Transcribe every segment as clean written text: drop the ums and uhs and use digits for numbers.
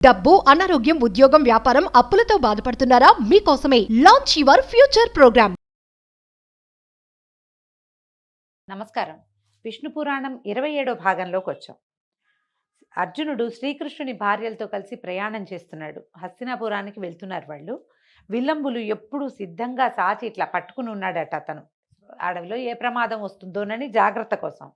డబ్బు, అనారోగ్యం, ఉద్యోగం, వ్యాపారం, అప్పులతో బాధపడుతున్నారా? మీకోసమే లాంచ్ యువర్ ఫ్యూచర్ ప్రోగ్రామ్. నమస్కారం. విష్ణు పురాణం 27వ భాగంలోకి వచ్చాం. అర్జునుడు శ్రీకృష్ణుని భార్యలతో కలిసి ప్రయాణం చేస్తున్నాడు. హస్తినాపురానికి వెళ్తున్నారు వాళ్ళు. విల్లంబులు ఎప్పుడు సిద్ధంగా సాచి ఇట్లా పట్టుకుని ఉన్నాడట అతను. అడవిలో ఏ ప్రమాదం వస్తుందోనని జాగ్రత్త కోసం.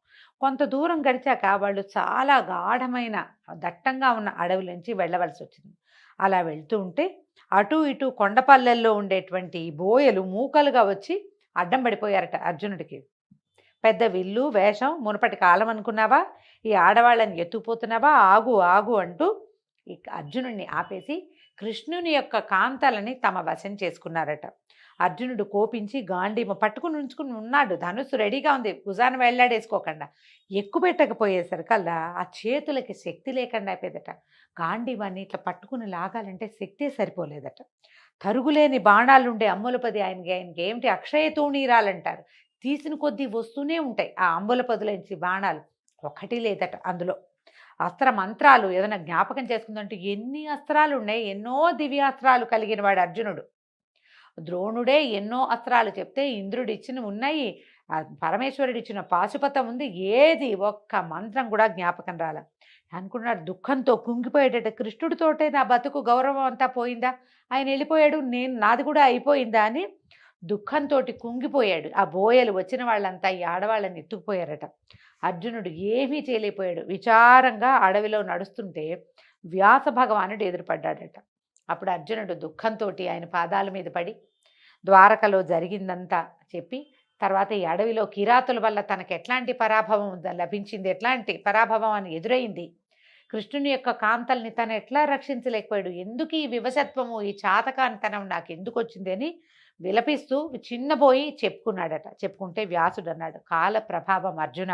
కొంత దూరం గడిచాక వాళ్ళు చాలా గాఢమైన దట్టంగా ఉన్న అడవి నుంచి వెళ్ళవలసి వచ్చింది. అలా వెళ్తూ ఉంటే అటు ఇటు కొండపల్లెల్లో ఉండేటువంటి బోయలు మూకలుగా వచ్చి అడ్డం పడిపోయారట అర్జునుడికి. పెద్ద విల్లు వేషం, మునపటి కాలం అనుకున్నావా? ఈ ఆడవాళ్ళని ఎత్తుకుపోతున్నావా? ఆగు ఆగు అంటూ ఈ అర్జునుడిని ఆపేసి కృష్ణుని యొక్క కాంతలని తమ వశం చేసుకున్నారట. అర్జునుడు కోపించి గాంధీమ పట్టుకుని ఉంచుకుని ఉన్నాడు. ధనుస్సు రెడీగా ఉంది, భుజాన వెళ్ళాడేసుకోకుండా. ఎక్కుపెట్టకపోయేసరికల్లా ఆ చేతులకి శక్తి లేకుండా అయిపోయేదట. గాంధీవాన్ని ఇట్లా పట్టుకుని లాగాలంటే శక్తే సరిపోలేదట. తరుగులేని బాణాలుండే అమ్ములపది ఆయనకి ఏమిటి అక్షయ తూణీరాలంటారు. తీసిన కొద్దీ వస్తూనే ఉంటాయి ఆ అంబులపదులంచి బాణాలు. ఒకటి లేదట అందులో. అస్త్ర మంత్రాలు ఏదైనా జ్ఞాపకం చేసుకుందంటూ ఎన్ని అస్త్రాలు ఉన్నాయి. ఎన్నో దివ్యాస్త్రాలు కలిగిన వాడు అర్జునుడు. ద్రోణుడే ఎన్నో అస్త్రాలు చెప్తే ఇంద్రుడు ఇచ్చిన ఉన్నాయి, పరమేశ్వరుడు ఇచ్చిన పాశుపతం ఉంది. ఏది ఒక్క మంత్రం కూడా జ్ఞాపకం రాల. అనుకున్నాడు, దుఃఖంతో కుంగిపోయేటట్టు. కృష్ణుడితోటే నా బతుకు గౌరవం అంతా పోయిందా? ఆయన వెళ్ళిపోయాడు, నాది కూడా అయిపోయిందా అని దుఃఖంతో కుంగిపోయాడు. ఆ బోయలు వచ్చిన వాళ్ళంతా ఈ ఆడవాళ్ళని ఎత్తుకుపోయారట. అర్జునుడు ఏమీ చేయలేకపోయాడు. విచారంగా అడవిలో నడుస్తుంటే వ్యాస భగవానుడు ఎదురుపడ్డాడట. అప్పుడు అర్జునుడు దుఃఖంతో ఆయన పాదాల మీద పడి ద్వారకలో జరిగిందంతా చెప్పి, తర్వాత ఈ అడవిలో కిరాతుల వల్ల తనకు ఎట్లాంటి పరాభవం లభించింది, ఎట్లాంటి పరాభవం అని ఎదురైంది, కృష్ణుని యొక్క కాంతల్ని తను ఎట్లా రక్షించలేకపోయాడు, ఎందుకు ఈ వివశత్వము, ఈ చాతకాంతనం నాకు ఎందుకు వచ్చింది అని విలపిస్తూ చిన్నబోయి చెప్పుకున్నాడట. చెప్పుకుంటే వ్యాసుడు అన్నాడు, కాల ప్రభావం అర్జున,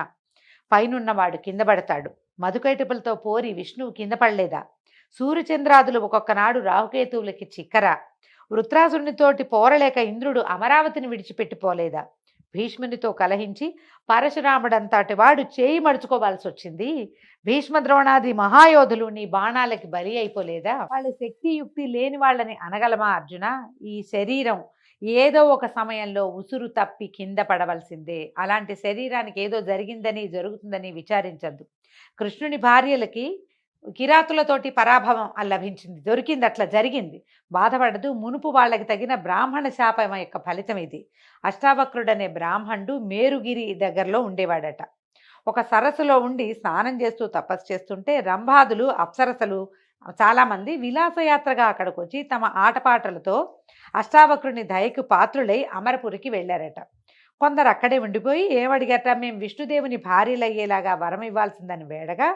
పైనున్నవాడు కింద పడతాడు. మధుకైటపులతో పోరి విష్ణువు కింద పడలేదా? సూర్యచంద్రాదులు ఒక్కొక్కనాడు రాహుకేతువులకి చిక్కరా? వృత్రాసునితోటి పోరలేక ఇంద్రుడు అమరావతిని విడిచిపెట్టిపోలేదా? భీష్మునితో కలహించి పరశురాముడంతటి వాడు చేయి మడుచుకోవాల్సి వచ్చింది. భీష్మ ద్రోణాది మహాయోధులు నీ బాణాలకి బలి అయిపోలేదా? వాళ్ళ శక్తియుక్తి లేని వాళ్ళని అనగలమా అర్జున? ఈ శరీరం ఏదో ఒక సమయంలో ఉసురు తప్పి కింద పడవలసిందే. అలాంటి శరీరానికి ఏదో జరిగిందని జరుగుతుందని విచారించద్దు. కృష్ణుని భార్యలకి కిరాతులతోటి పరాభవం లభించింది, దొరికింది, అట్లా జరిగింది, బాధపడదు. మునుపు వాళ్ళకి తగిన బ్రాహ్మణ శాపం యొక్క ఫలితం ఇది. అష్టావక్రుడనే బ్రాహ్మణుడు మేరుగిరి దగ్గరలో ఉండేవాడట. ఒక సరస్సులో ఉండి స్నానం చేస్తూ తపస్సు చేస్తుంటే రంభాదులు అప్సరసలు చాలామంది విలాసయాత్రగా అక్కడికి వచ్చి తమ ఆటపాటలతో అష్టావక్రుని దయకు పాత్రులై అమరపురికి వెళ్ళారట. కొందరు అక్కడే ఉండిపోయి ఏమడిగట, మేము విష్ణుదేవుని భార్యలయ్యేలాగా వరం ఇవ్వాల్సిందని వేడగా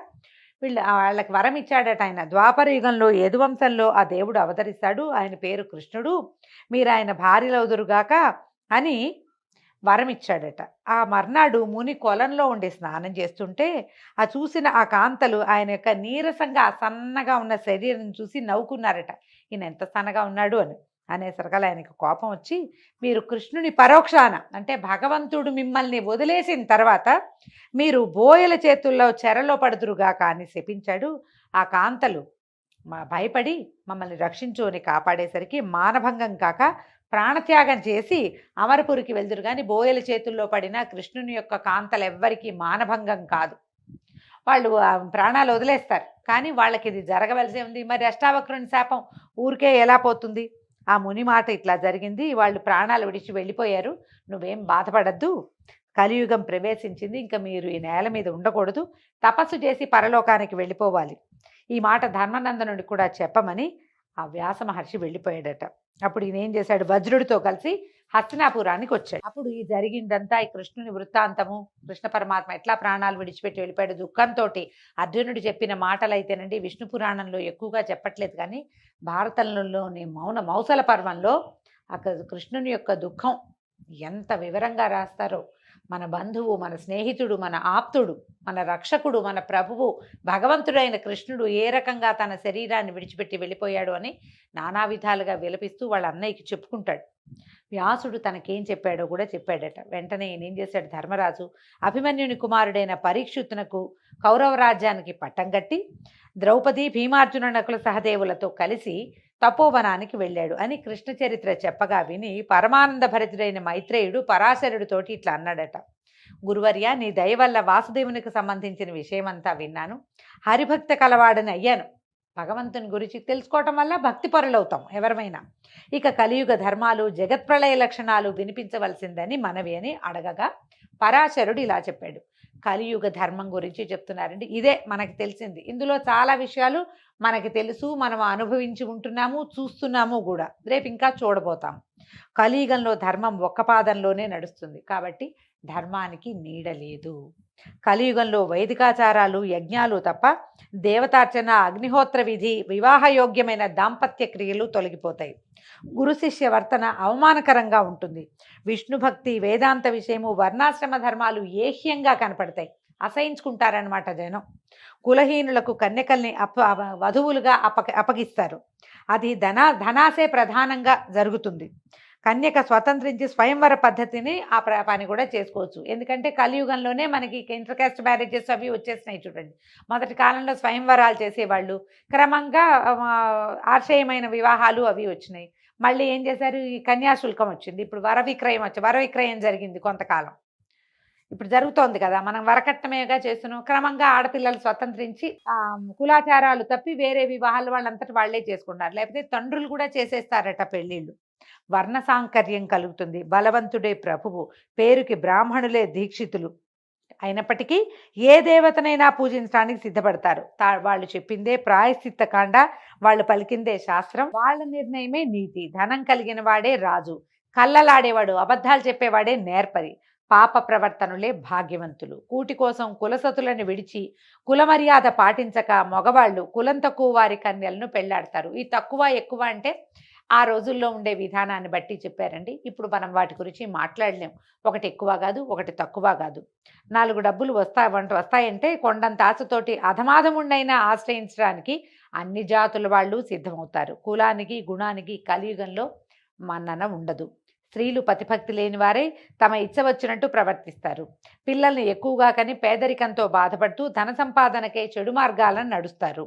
వాళ్ళకి వరం ఇచ్చాడట ఆయన. ద్వాపర యుగంలో యదువంశంలో ఆ దేవుడు అవతరిస్తాడు, ఆయన పేరు కృష్ణుడు, మీరు ఆయన భార్యలవుదురుగాక అని వరం ఇచ్చాడట. ఆ మర్నాడు ముని కొలంలో ఉండి స్నానం చేస్తుంటే ఆ చూసిన ఆ కాంతలు ఆయన యొక్క నీరసంగా సన్నగా ఉన్న శరీరం చూసి నవ్వుకున్నారట. ఈయన ఎంత సన్నగా ఉన్నాడు అని. అనేసరికల్లా ఆయనకు కోపం వచ్చి, మీరు కృష్ణుని పరోక్షాన అంటే భగవంతుడు మిమ్మల్ని వదిలేసిన తర్వాత మీరు బోయల చేతుల్లో చెరలో పడుదురుగాక అని శపించాడు. ఆ కాంతలు భయపడి మమ్మల్ని రక్షించు అని కాపాడేసరికి మానభంగం కాక ప్రాణత్యాగం చేసి అమరపురికి వెళ్దురు. కానీ బోయల చేతుల్లో పడిన కృష్ణుని యొక్క కాంతలు ఎవ్వరికీ మానభంగం కాదు, వాళ్ళు ప్రాణాలు వదిలేస్తారు. కానీ వాళ్ళకి ఇది జరగవలసి ఉంది. మరి అష్టావక్రుని శాపం ఊరికే ఎలా పోతుంది? ఆ ముని మాట ఇట్లా జరిగింది, వాళ్ళు ప్రాణాలు విడిచి వెళ్ళిపోయారు, నువ్వేం బాధపడద్దు, కలియుగం ప్రవేశించింది, ఇంకా మీరు ఈ నేల మీద ఉండకూడదు, తపస్సు చేసి పరలోకానికి వెళ్ళిపోవాలి. ఈ మాట ధర్మనందనుడికి కూడా చెప్పమని ఆ వ్యాస మహర్షి వెళ్ళిపోయాడట. అప్పుడు ఈయన ఏం చేశాడు, వజ్రుడితో కలిసి హస్తినాపురానికి వచ్చాడు. అప్పుడు ఈ జరిగిందంతా ఈ కృష్ణుని వృత్తాంతము, కృష్ణ పరమాత్మ ఎట్లా ప్రాణాలు విడిచిపెట్టి వెళ్ళిపోయాడు దుఃఖంతో అర్జునుడు చెప్పిన మాటలు అయితేనండి విష్ణు పురాణంలో ఎక్కువగా చెప్పట్లేదు, కానీ భారతంలోని మౌసల పర్వంలో అక్కడ కృష్ణుని యొక్క దుఃఖం ఎంత వివరంగా రాస్తారో. మన బంధువు, మన స్నేహితుడు, మన ఆప్తుడు, మన రక్షకుడు, మన ప్రభువు భగవంతుడైన కృష్ణుడు ఏ రకంగా తన శరీరాన్ని విడిచిపెట్టి వెళ్ళిపోయాడు అని నానా విధాలుగా విలపిస్తూ వాళ్ళ అన్నయ్యకి చెప్పుకుంటాడు. వ్యాసుడు తనకేం చెప్పాడో కూడా చెప్పాడట. వెంటనే ఏం చేశాడు ధర్మరాజు, అభిమన్యుని కుమారుడైన పరీక్షితునకు కౌరవ రాజ్యానికి పట్టం కట్టి ద్రౌపది భీమార్జున నకుల సహదేవులతో కలిసి తపోవనానికి వెళ్ళాడు అని కృష్ణ చరిత్ర చెప్పగా విని పరమానంద భరితుడైన మైత్రేయుడు పరాశరుడితోటి ఇట్లా అన్నాడట. గురువర్య, నీ దయ వల్ల వాసుదేవునికి సంబంధించిన విషయమంతా విన్నాను. హరిభక్త కలవాడని అయ్యాను. భగవంతుని గురించి తెలుసుకోవటం వల్ల భక్తి పరులవుతాం ఎవరమైనా. ఇక కలియుగ ధర్మాలు జగత్ప్రళయ లక్షణాలు వినిపించవలసిందని మనవి అని అడగగా పరాశరుడు ఇలా చెప్పాడు. కలియుగ ధర్మం గురించి చెప్తున్నారండి. ఇదే మనకి తెలిసింది. ఇందులో చాలా విషయాలు మనకి తెలుసు, మనం అనుభవించి ఉంటున్నాము, చూస్తున్నాము కూడా. రేపు ఇంకా చూడబోతాం. కలియుగంలో ధర్మం ఒక్క పాదంలోనే నడుస్తుంది కాబట్టి ధర్మానికి నీడ లేదు. కలియుగంలో వైదికాచారాలు యజ్ఞాలు తప్ప దేవతార్చన, అగ్నిహోత్ర విధి, వివాహయోగ్యమైన దాంపత్య క్రియలు తొలగిపోతాయి. గురు శిష్య వర్తన అవమానకరంగా ఉంటుంది. విష్ణు భక్తి, వేదాంత విషయము, వర్ణాశ్రమ ధర్మాలు ఏహ్యంగా కనపడతాయి. అసహించుకుంటారనమాట జనం. కులహీనులకు కన్యకల్ని వధువులుగా అప్పగిస్తారు. అది ధనాసే ప్రధానంగా జరుగుతుంది. కన్యక స్వతంత్రించి స్వయంవర పద్ధతిని ఆ పని కూడా చేసుకోవచ్చు. ఎందుకంటే కలియుగంలోనే మనకి ఇంటర్ కాస్ట్ మ్యారేజెస్ అవి వచ్చేసినాయి చూడండి. మొదటి కాలంలో స్వయంవరాలు చేసేవాళ్ళు, క్రమంగా ఆశ్రయమైన వివాహాలు అవి వచ్చినాయి. మళ్ళీ ఏం చేశారు, ఈ కన్యాశుల్కం వచ్చింది. ఇప్పుడు వరవిక్రయం జరిగింది కొంతకాలం. ఇప్పుడు జరుగుతోంది కదా, మనం వరకట్నమేగా చేస్తున్నాం. క్రమంగా ఆడపిల్లలు స్వతంత్రించి కులాచారాలు తప్పి వేరే వివాహాలు వాళ్ళంతటి వాళ్లే చేసుకుంటారు. లేకపోతే తండ్రులు కూడా చేసేస్తారట పెళ్ళిళ్ళు. వర్ణ సాంకర్యం కలుగుతుంది. బలవంతుడే ప్రభువు, పేరుకి బ్రాహ్మణులే దీక్షితులు అయినప్పటికీ ఏ దేవతనైనా పూజించడానికి సిద్ధపడతారు. వాళ్ళు చెప్పిందే ప్రాయశ్చిత్త కాండ, వాళ్ళు పలికిందే శాస్త్రం, వాళ్ళ నిర్ణయమే నీతి. ధనం కలిగిన వాడే రాజు, కళ్ళలాడేవాడు, అబద్ధాలు చెప్పేవాడే నేర్పరి, పాప ప్రవర్తనులే భాగ్యవంతులు. కూటి కోసం కులసతులను విడిచి కులమర్యాద పాటించక మగవాళ్ళు కులం తక్కువ వారి కన్యలను పెళ్లాడతారు. ఈ తక్కువ ఎక్కువ అంటే ఆ రోజుల్లో ఉండే విధానాన్ని బట్టి చెప్పారండి. ఇప్పుడు మనం వాటి గురించి మాట్లాడలేం. ఒకటి ఎక్కువ కాదు, ఒకటి తక్కువ కాదు. 4 డబ్బులు వస్తాయంటే కొండంత ఆశతోటి అధమాధముండైనా ఆశ్రయించడానికి అన్ని జాతుల వాళ్ళు సిద్ధమవుతారు. కులానికి గుణానికి కలియుగంలో మన్నన ఉండదు. స్త్రీలు పతిభక్తి లేని వారే తమ ఇచ్చ వచ్చినట్టు ప్రవర్తిస్తారు. పిల్లల్ని ఎక్కువగా కని పేదరికంతో బాధపడుతూ ధన సంపాదనకే చెడు మార్గాలను నడుస్తారు.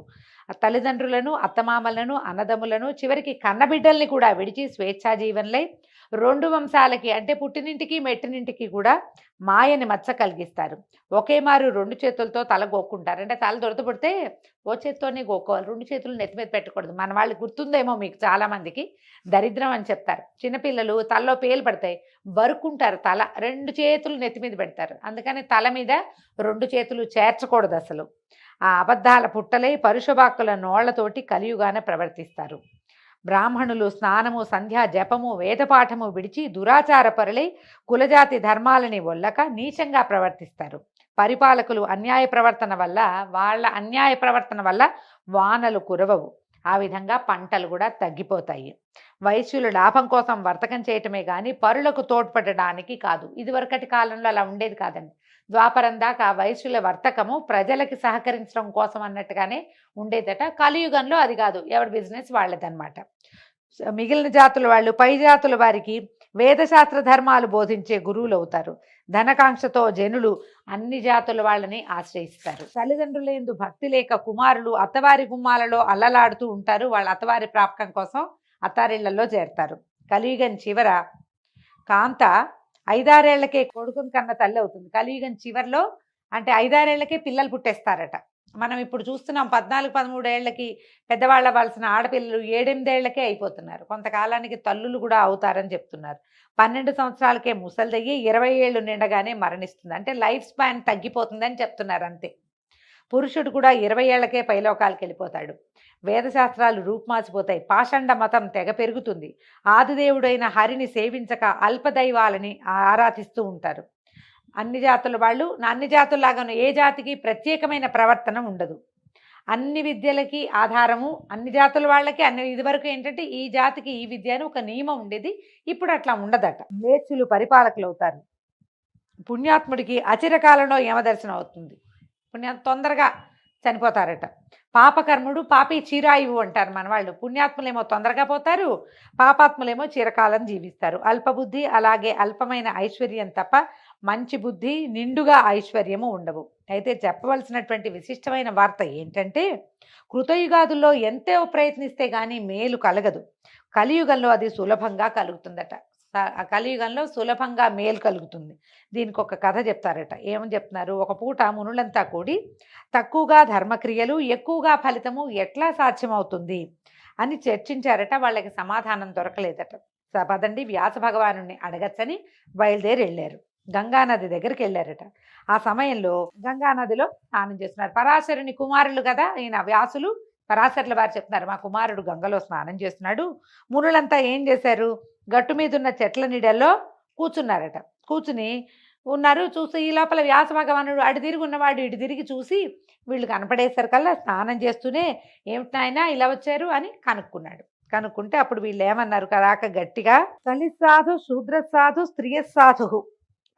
తల్లిదండ్రులను, అత్తమామలను, అన్నదమ్ములను, చివరికి కన్నబిడ్డల్ని కూడా విడిచి స్వేచ్ఛాజీవన్లై 2 వంశాలకి అంటే పుట్టినింటికి మెట్టినింటికి కూడా మాయని మచ్చ కలిగిస్తారు. ఒకే మారు 2 చేతులతో తల గోక్కుంటారు. అంటే తల దొరదపడితే ఓ చేత్తోనే గోక్కోవాలి, 2 చేతులు నెత్తి మీద పెట్టకూడదు. మన వాళ్ళు గుర్తుందేమో మీకు చాలామందికి, దరిద్రం అని చెప్తారు. చిన్నపిల్లలు తలలో పేలు పడతాయి, బరుక్కుంటారు తల, 2 చేతులు నెత్తి మీద పెడతారు. అందుకని తల మీద 2 చేతులు చేర్చకూడదు అసలు. ఆ అబద్ధాల పుట్టలై పరుషవాక్కుల నోళ్లతోటి కలియుగాన ప్రవర్తిస్తారు. బ్రాహ్మణులు స్నానము, సంధ్యా జపము, వేదపాఠము విడిచి దురాచార పరులై కులజాతి ధర్మాలని ఒల్లక నీచంగా ప్రవర్తిస్తారు. పరిపాలకులు అన్యాయ ప్రవర్తన వల్ల వానలు కురవవు. ఆ విధంగా పంటలు కూడా తగ్గిపోతాయి. వైశ్యులు లాభం కోసం వర్తకం చేయటమే కానీ పరులకు తోడ్పడడానికి కాదు. ఇదివరకటి కాలంలో అలా ఉండేది కాదండి. ద్వాపరం దాకా వైశ్యుల వర్తకము ప్రజలకి సహకరించడం కోసం అన్నట్టుగానే ఉండేదట. కలియుగంలో అది కాదు, ఎవరి బిజినెస్ వాళ్ళదన్నమాట. మిగిలిన జాతుల వాళ్ళు పై జాతుల వారికి వేదశాస్త్ర ధర్మాలు బోధించే గురువులు అవుతారు. ధనకాంక్షతో జనులు అన్ని జాతుల వాళ్ళని ఆశ్రయిస్తారు. తల్లిదండ్రుల యందు భక్తి లేక కుమారులు అత్తవారి గుమ్మాలలో అల్లలాడుతూ ఉంటారు. వాళ్ళ అత్తవారి ప్రాపకం కోసం అత్తారిళ్లలో చేరతారు. కలియుగం చివర కాంత 5-6 ఏళ్లకే కొడుకుని కన్న తల్లి అవుతుంది. కలియుగం చివరిలో అంటే 5-6 ఏళ్లకే పిల్లలు పుట్టేస్తారట. మనం ఇప్పుడు చూస్తున్నాం 14-13 ఏళ్లకి పెద్దవాళ్ళు అవ్వాల్సిన ఆడపిల్లలు 7-8 ఏళ్లకే అయిపోతున్నారు. కొంతకాలానికి తల్లులు కూడా అవుతారని చెప్తున్నారు. 12 సంవత్సరాలకే ముసలిదయ్యి 20 ఏళ్ళు నిండగానే మరణిస్తుంది. అంటే లైఫ్ స్పాన్ తగ్గిపోతుందని చెప్తున్నారు అంతే. పురుషుడు కూడా 20 ఏళ్లకే పైలోకాలకు వెళ్ళిపోతాడు. వేదశాస్త్రాలు రూపుమాసిపోతాయి. పాషండ మతం తెగ పెరుగుతుంది. ఆదిదేవుడైన హరిని సేవించక అల్పదైవాలని ఆరాధిస్తూ ఉంటారు. అన్ని జాతుల వాళ్ళు అన్ని జాతుల్లాగాను ఏ జాతికి ప్రత్యేకమైన ప్రవర్తన ఉండదు. అన్ని విద్యలకి ఆధారము అన్ని జాతుల వాళ్ళకి ఇదివరకు ఏంటంటే ఈ జాతికి ఈ విద్య అని ఒక నియమం ఉండేది. ఇప్పుడు అట్లా ఉండదట. మేచ్చులు పరిపాలకులు అవుతారు. పుణ్యాత్ముడికి అచిరకాలంలో యమదర్శనం అవుతుంది. తొందరగా చనిపోతారట. పాపకర్ముడు పాపి చిరాయువు అంటారు మన వాళ్ళు. పుణ్యాత్ములేమో తొందరగా పోతారు, పాపాత్ములేమో చిరకాలం జీవిస్తారు. అల్పబుద్ధి అలాగే అల్పమైన ఐశ్వర్యం తప్ప మంచి బుద్ధి, నిండుగా ఐశ్వర్యము ఉండవు. అయితే చెప్పవలసినటువంటి విశిష్టమైన వార్త ఏంటంటే, కృతయుగాదుల్లో ఎంతో ప్రయత్నిస్తే గానీ మేలు కలగదు. కలియుగంలో అది సులభంగా కలుగుతుందట. కలియుగంలో సులభంగా మేలు కలుగుతుంది. దీనికి ఒక కథ చెప్తారట. ఏమని చెప్తున్నారు? ఒక పూట మునులంతా కూడి తక్కువగా ధర్మక్రియలు, ఎక్కువగా ఫలితము ఎట్లా సాధ్యమవుతుంది అని చర్చించారట. వాళ్ళకి సమాధానం దొరకలేదట. పదండి వ్యాస భగవానుని అడగచ్చని బయలుదేరి వెళ్ళారు. గంగానది దగ్గరికి వెళ్ళారట. ఆ సమయంలో గంగానదిలో స్నానం చేస్తున్నారు. పరాశరుని కుమారులు కదా ఈయన వ్యాసులు. పరాశరుల వారు చెప్తున్నారు, మా కుమారుడు గంగలో స్నానం చేస్తున్నాడు. మునులంతా ఏం చేశారు? గట్టు మీద ఉన్న చెట్ల నీడల్లో కూర్చున్నారట. కూర్చుని ఉన్నారు. చూసి ఈ లోపల వ్యాస భగవానుడు అటు తిరిగి ఉన్నవాడు ఇటు తిరిగి చూసి వీళ్ళు కనపడేసరికల్లా స్నానం చేస్తూనే, ఏమిటి నాయనా ఇలా వచ్చారు అని కనుక్కున్నాడు. కనుక్కుంటే అప్పుడు వీళ్ళు ఏమన్నారు కరాక గట్టిగా, కలి సాధు శూద్ర సాధు స్త్రీ సాధు,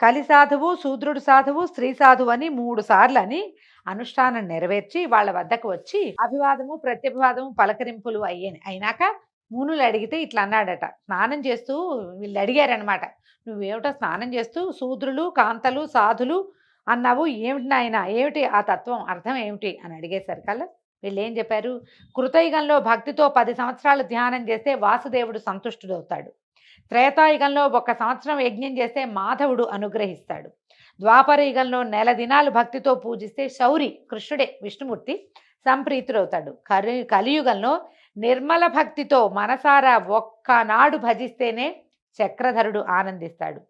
కలి సాధువు శూద్రుడు సాధువు స్త్రీ సాధువు అని 3 సార్లు అని అనుష్ఠానం నెరవేర్చి వాళ్ళ వద్దకు వచ్చి అభివాదము ప్రత్యభివాదము పలకరింపులు అయినాక మునులు అడిగితే ఇట్లా అన్నాడట. స్నానం చేస్తూ వీళ్ళు అడిగారనమాట, నువ్వేమిటో స్నానం చేస్తూ శూద్రులు కాంతలు సాధులు అన్నావు, ఏమిటి నాయన, ఏమిటి ఆ తత్వం అర్థం ఏమిటి అని అడిగేసరికల్లా వీళ్ళు ఏం చెప్పారు? కృతయుగంలో భక్తితో 10 సంవత్సరాలు ధ్యానం చేస్తే వాసుదేవుడు సంతుష్టుడవుతాడు. త్రేతాయుగంలో 1 సంవత్సరం యజ్ఞం చేస్తే మాధవుడు అనుగ్రహిస్తాడు. ద్వాపర యుగంలో నెల దినాలు భక్తితో పూజిస్తే శౌరి కృష్ణుడే విష్ణుమూర్తి సంప్రీతుడవుతాడు. కలియుగంలో నిర్మల భక్తితో మనసారా ఒక్కనాడు భజిస్తేనే చక్రధరుడు ఆనందిస్తాడు.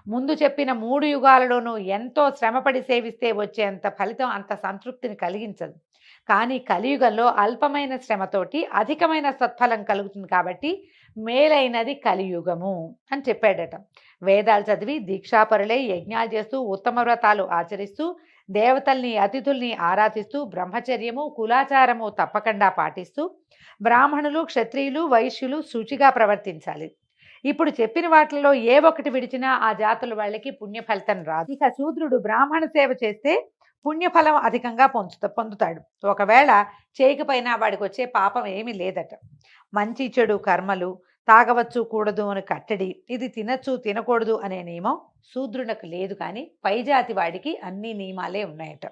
ముందు చెప్పిన 3 యుగాలలోనూ ఎంతో శ్రమపడి సేవిస్తే వచ్చేంత ఫలితం అంత సంతృప్తిని కలిగించదు. కానీ కలియుగంలో అల్పమైన శ్రమతోటి అధికమైన సత్ఫలం కలుగుతుంది. కాబట్టి మేలైనది కలియుగము అని చెప్పాడట. వేదాలు చదివి దీక్షాపరులై యజ్ఞాలు చేస్తూ ఉత్తమ వ్రతాలు ఆచరిస్తూ దేవతల్ని అతిథుల్ని ఆరాధిస్తూ బ్రహ్మచర్యము కులాచారము తప్పకుండా పాటిస్తూ బ్రాహ్మణులు క్షత్రియులు వైశ్యులు శుచిగా ప్రవర్తించాలి. ఇప్పుడు చెప్పిన వాటిలో ఏ ఒక్కటి విడిచినా ఆ జాతుల వాళ్ళకి పుణ్యఫలితం రాదు. ఇక శూద్రుడు బ్రాహ్మణ సేవ చేస్తే పుణ్యఫలం అధికంగా పొందుతాడు. ఒకవేళ చేయకపోయినా వాడికి వచ్చే పాపం ఏమీ లేదట. మంచి చెడు కర్మలు, తాగవచ్చు కూడదు అని కట్టడి, ఇది తినచ్చు తినకూడదు అనే నియమం శూద్రునకు లేదు. కానీ పైజాతి వాడికి అన్ని నియమాలే ఉన్నాయట.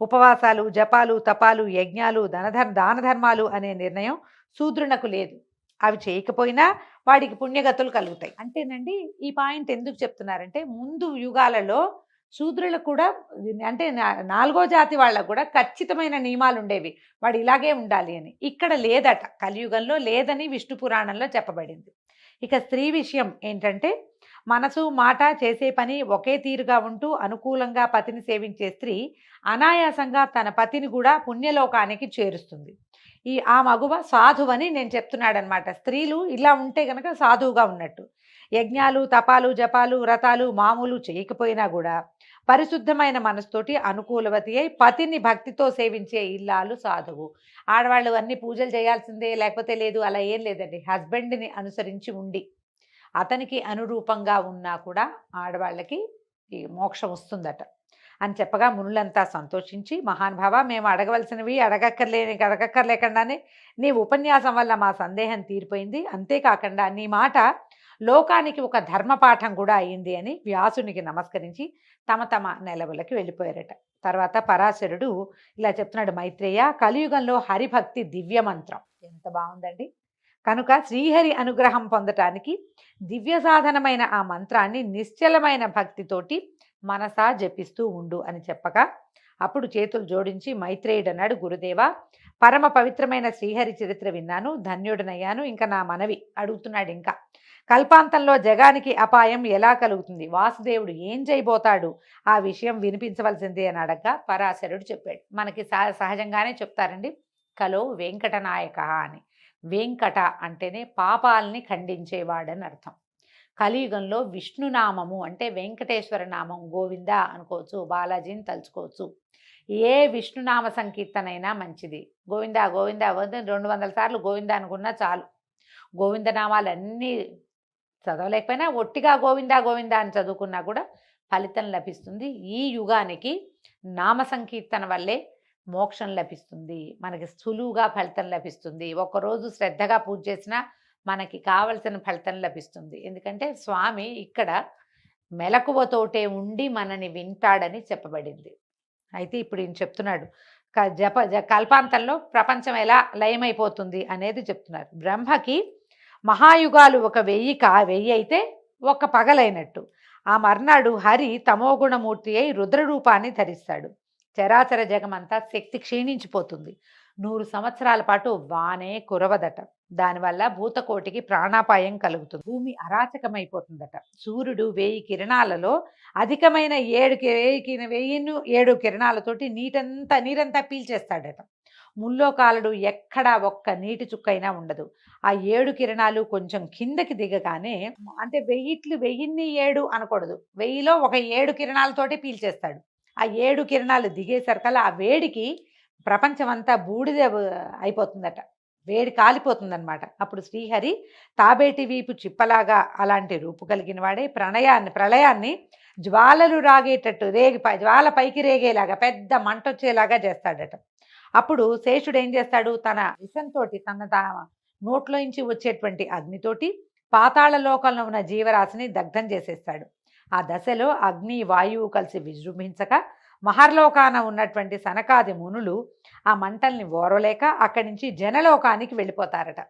ఉపవాసాలు జపాలు తపాలు యజ్ఞాలు దాన ధర్మాలు అనే నిర్ణయం శూద్రునకు లేదు. అవి చేయకపోయినా వాడికి పుణ్యగతులు కలుగుతాయి. అంటేనండి ఈ పాయింట్ ఎందుకు చెప్తున్నారంటే, ముందు యుగాలలో శూద్రులకు కూడా అంటే 4వ జాతి వాళ్ళకు కూడా ఖచ్చితమైన నియమాలు ఉండేవి, వాడు ఇలాగే ఉండాలి అని. ఇక్కడ లేదట, కలియుగంలో లేదని విష్ణు పురాణంలో చెప్పబడింది. ఇక స్త్రీ విషయం ఏంటంటే, మనసు మాట చేసే పని ఒకే తీరుగా ఉంటూ అనుకూలంగా పతిని సేవించే స్త్రీ అనాయాసంగా తన పతిని కూడా పుణ్యలోకానికి చేరుస్తుంది. ఆ మగువ సాధువని నేను చెప్తున్నాడనమాట. స్త్రీలు ఇలా ఉంటే గనక సాధువుగా ఉన్నట్టు. యజ్ఞాలు తపాలు జపాలు వ్రతాలు మామూలు చేయకపోయినా కూడా పరిశుద్ధమైన మనసుతోటి అనుకూలవతి అయి పతిని భక్తితో సేవించే ఇల్లాలు సాధువు. ఆడవాళ్ళు అన్ని పూజలు చేయాల్సిందే లేకపోతే లేదు, అలా ఏం లేదండి. హస్బెండ్ని అనుసరించి ఉండి అతనికి అనురూపంగా ఉన్నా కూడా ఆడవాళ్ళకి ఈ మోక్షం వస్తుందట అని చెప్పగా మునులంతా సంతోషించి, మహానుభావ మేము అడగవలసినవి అడగక్కర్లేకుండానే నీ ఉపన్యాసం వల్ల మా సందేహం తీరిపోయింది. అంతేకాకుండా నీ మాట లోకానికి ఒక ధర్మపాఠం కూడా అయింది అని వ్యాసునికి నమస్కరించి తమ తమ నెలవులకి వెళ్ళిపోయారట. తర్వాత పరాశరుడు ఇలా చెప్తున్నాడు, మైత్రేయ, కలియుగంలో హరిభక్తి దివ్య మంత్రం. ఎంత బాగుందండి. కనుక శ్రీహరి అనుగ్రహం పొందటానికి దివ్య సాధనమైన ఆ మంత్రాన్ని నిశ్చలమైన భక్తితోటి మనసా జపిస్తూ ఉండు అని చెప్పగా అప్పుడు చేతులు జోడించి మైత్రేయుడు అన్నాడు, గురుదేవా, పరమ పవిత్రమైన శ్రీహరి చరిత్ర విన్నాను, ధన్యుడనయ్యాను. ఇంకా నా మనవి అడుగుతున్నాడు. ఇంకా కల్పాంతంలో జగానికి అపాయం ఎలా కలుగుతుంది, వాసుదేవుడు ఏం చేయబోతాడు, ఆ విషయం వినిపించవలసిందే అని అడగ్గా పరాశరుడు చెప్పాడు. మనకి సహజంగానే చెప్తారండి, కలో వెంకటనాయక అని. వెంకట అంటేనే పాపాలని ఖండించేవాడని అర్థం. కలియుగంలో విష్ణునామము అంటే వెంకటేశ్వర నామం, గోవింద అనుకోవచ్చు, బాలాజీని తలుచుకోవచ్చు. ఏ విష్ణునామ సంకీర్తనైనా మంచిది. గోవింద గోవింద 200 సార్లు గోవింద అనుకున్నా చాలు. గోవిందనామాలన్నీ చదవలేకపోయినా ఒట్టిగా గోవింద గోవింద అని చదువుకున్నా కూడా ఫలితం లభిస్తుంది. ఈ యుగానికి నామ సంకీర్తన వల్లే మోక్షం లభిస్తుంది, మనకి సులువుగా ఫలితం లభిస్తుంది. ఒక్కరోజు శ్రద్ధగా పూజ చేసినా మనకి కావలసిన ఫలితం లభిస్తుంది. ఎందుకంటే స్వామి ఇక్కడ మెలకువతోటే ఉండి మనని వింటాడని చెప్పబడింది. అయితే ఇప్పుడు ఈయన చెప్తున్నాడు కల్పాంతంలో ప్రపంచం ఎలా లయమైపోతుంది అనేది చెప్తున్నారు. బ్రహ్మకి మహాయుగాలు 1000 అయితే ఒక పగలైనట్టు. ఆ మర్నాడు హరి తమోగుణమూర్తి అయి రుద్రరూపాన్ని ధరిస్తాడు. చరాచర జగమంతా శక్తి క్షీణించిపోతుంది. 100 సంవత్సరాల పాటు వానే కురవదట. దానివల్ల భూతకోటికి ప్రాణాపాయం కలుగుతుంది. భూమి అరాచకమైపోతుందట. సూర్యుడు 1000 కిరణాలలో అధికమైన 7 కిరణాలతోటి నీరంతా పీల్చేస్తాడట. ముల్లోకాలుడు ఎక్కడా ఒక్క నీటి చుక్కైనా ఉండదు. ఆ 7 కిరణాలు కొంచెం కిందకి దిగగానే, అంటే 1000 అనకూడదు, 1000లో ఒక 7 కిరణాలతోటి పీల్చేస్తాడు. ఆ 7 కిరణాలు దిగేసరికల్లా ఆ వేడికి ప్రపంచం అంతా బూడిద అయిపోతుందట. వేడి కాలిపోతుందనమాట. అప్పుడు శ్రీహరి తాబేటి వీపు చిప్పలాగా అలాంటి రూపు కలిగిన వాడే ప్రళయాన్ని జ్వాలలు రాగేటట్టు జ్వాల పైకి రేగేలాగా పెద్ద మంట వచ్చేలాగా చేస్తాడట. అప్పుడు శేషుడు ఏం చేస్తాడు, తన విషంతోటి తన నోట్లోంచి వచ్చేటువంటి అగ్నితోటి పాతాళ లోకంలో ఉన్న జీవరాశిని దగ్ధం చేసేస్తాడు. ఆ దశలో అగ్ని వాయువు కలిసి విజృంభించక మహర్లోకాన ఉన్నటువంటి సనకాది మునులు ఆ మంటల్ని ఓరలేక అక్కడి నుంచి జనలోకానికి వెళ్ళిపోతారట.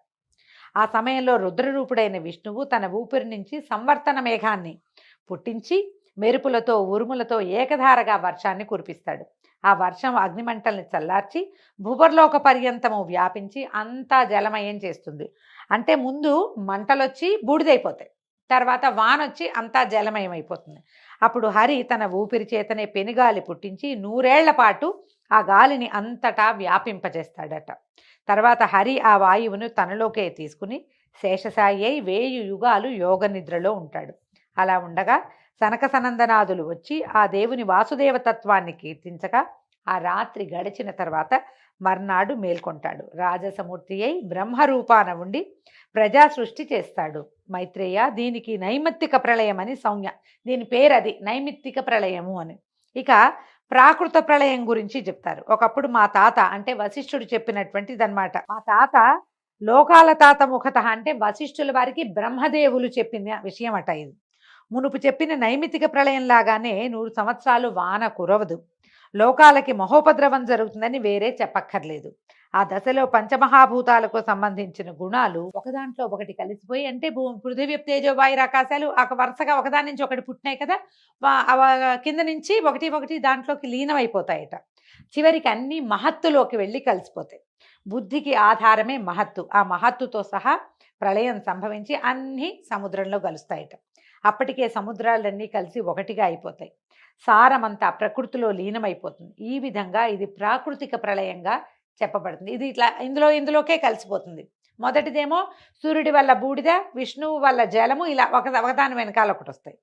ఆ సమయంలో రుద్రరూపుడైన విష్ణువు తన ఊపిరి నుంచి సంవర్తన మేఘాన్ని పుట్టించి మెరుపులతో ఉరుములతో ఏకధారగా వర్షాన్ని కురిపిస్తాడు. ఆ వర్షం అగ్నిమంటల్ని చల్లార్చి భూవర్లోక పర్యంతము వ్యాపించి అంతా జలమయం చేస్తుంది. అంటే ముందు మంటలొచ్చి బూడిదైపోతాయి, తర్వాత వానొచ్చి అంతా జలమయం అయిపోతుంది. అప్పుడు హరి తన ఊపిరి చేతనే పెనుగాలి పుట్టించి 100 ఏళ్ల పాటు ఆ గాలిని అంతటా వ్యాపింపజేస్తాడట. తర్వాత హరి ఆ వాయువును తనలోకే తీసుకుని శేషసాయి అయి 1000 యుగాలు యోగ నిద్రలో ఉంటాడు. అలా ఉండగా సనక సనందనాదులు వచ్చి ఆ దేవుని వాసుదేవతత్వాన్ని కీర్తించగా ఆ రాత్రి గడిచిన తర్వాత మర్నాడు మేల్కొంటాడు. రాజసమూర్తి అయి బ్రహ్మరూపాన ఉండి ప్రజా సృష్టి చేస్తాడు. మైత్రేయ, దీనికి నైమిత్తిక ప్రళయం అని సంజ్ఞ. దీని పేరు అది, నైమిత్తిక ప్రళయము అని. ఇక ప్రాకృత ప్రళయం గురించి చెప్తారు. ఒకప్పుడు మా తాత, అంటే వశిష్ఠుడు చెప్పినటువంటిదన్నమాట. మా తాత లోకాల తాత ముఖత, అంటే వశిష్ఠుల వారికి బ్రహ్మదేవులు చెప్పిన విషయం అట ఇది. మునుపు చెప్పిన నైమిత్తిక ప్రళయం లాగానే 100 సంవత్సరాలు వాన కురవదు, లోకాలకి మహోపద్రవం జరుగుతుందని వేరే చెప్పక్కర్లేదు. ఆ దశలో పంచమహాభూతాలకు సంబంధించిన గుణాలు ఒకదాంట్లో ఒకటి కలిసిపోయి, అంటే పృథివీ తేజో వాయు ఆకాశాలు వరుసగా ఒకదాని నుంచి ఒకటి పుట్టినాయి కదా, కింద నుంచి ఒకటి దాంట్లోకి లీనమైపోతాయట. చివరికి అన్ని మహత్తులోకి వెళ్ళి కలిసిపోతాయి. బుద్ధికి ఆధారమే మహత్తు. ఆ మహత్తుతో సహా ప్రళయం సంభవించి అన్నీ సముద్రంలో కలుస్తాయట. అప్పటికే సముద్రాలన్నీ కలిసి ఒకటిగా అయిపోతాయి. సారమంతా ప్రకృతిలో లీనమైపోతుంది. ఈ విధంగా ఇది ప్రాకృతిక ప్రళయంగా చెప్పబడుతుంది. ఇది ఇట్లా ఇందులోకే కలిసిపోతుంది. మొదటిదేమో సూర్యుడి వల్ల బూడిద, విష్ణువు వల్ల జలము, ఇలా ఒకదాని వెనకాల ఒకటి వస్తాయి.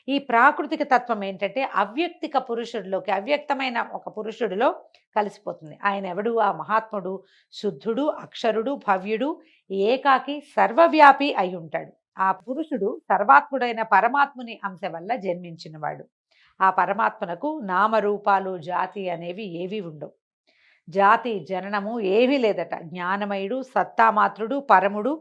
ఈ ప్రాకృతిక తత్వం ఏంటంటే అవ్యక్తిక పురుషుడిలోకి, అవ్యక్తమైన ఒక పురుషుడిలో కలిసిపోతుంది. ఆయన ఎవడు? ఆ మహాత్ముడు శుద్ధుడు, అక్షరుడు, భవ్యుడు, ఏకాకి, సర్వవ్యాపి అయి ఉంటాడు. ఆ పురుషుడు సర్వాత్ముడైన పరమాత్ముని అంశ వల్ల జన్మించినవాడు. ఆ పరమాత్మనకు నామరూపాలు, జాతి అనేవి ఏవి ఉండవు. జాతి జననము ఏమీ లేదట. జ్ఞానమయుడు, సత్తామాత్రుడు, పరముడు,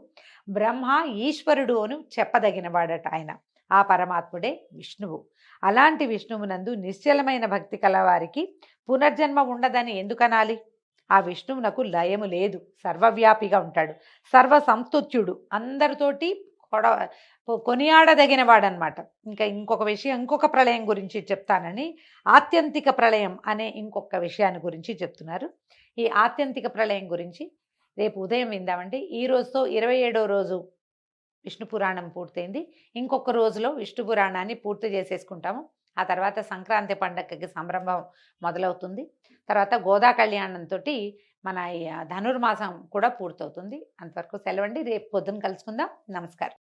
బ్రహ్మ, ఈశ్వరుడు అని చెప్పదగినవాడట ఆయన. ఆ పరమాత్ముడే విష్ణువు. అలాంటి విష్ణువునందు నిశ్చలమైన భక్తి కలవారికి పునర్జన్మ ఉండదని ఎందుకనాలి? ఆ విష్ణువునకు లయము లేదు, సర్వవ్యాపిగా ఉంటాడు, సర్వ సంస్తుత్యుడు, అందరితోటి కొనియాడదగిన వాడనమాట. ఇంకొక విషయం, ఇంకొక ప్రళయం గురించి చెప్తానని ఆత్యంతిక ప్రళయం అనే ఇంకొక విషయాన్ని గురించి చెప్తున్నారు. ఈ ఆత్యంతిక ప్రళయం గురించి రేపు ఉదయం విందామండి. ఈ రోజుతో 27వ రోజు విష్ణు పురాణం పూర్తయింది. ఇంకొక రోజులో విష్ణు పురాణాన్ని పూర్తి చేసేసుకుంటాము. ఆ తర్వాత సంక్రాంతి పండగకి సంరంభం మొదలవుతుంది. తర్వాత గోదా కళ్యాణంతో మన ధనుర్మాసం కూడా పూర్తవుతుంది. అంతవరకు సెలవండి. రేపు పొద్దున కలుసుకుందాం. నమస్కారం.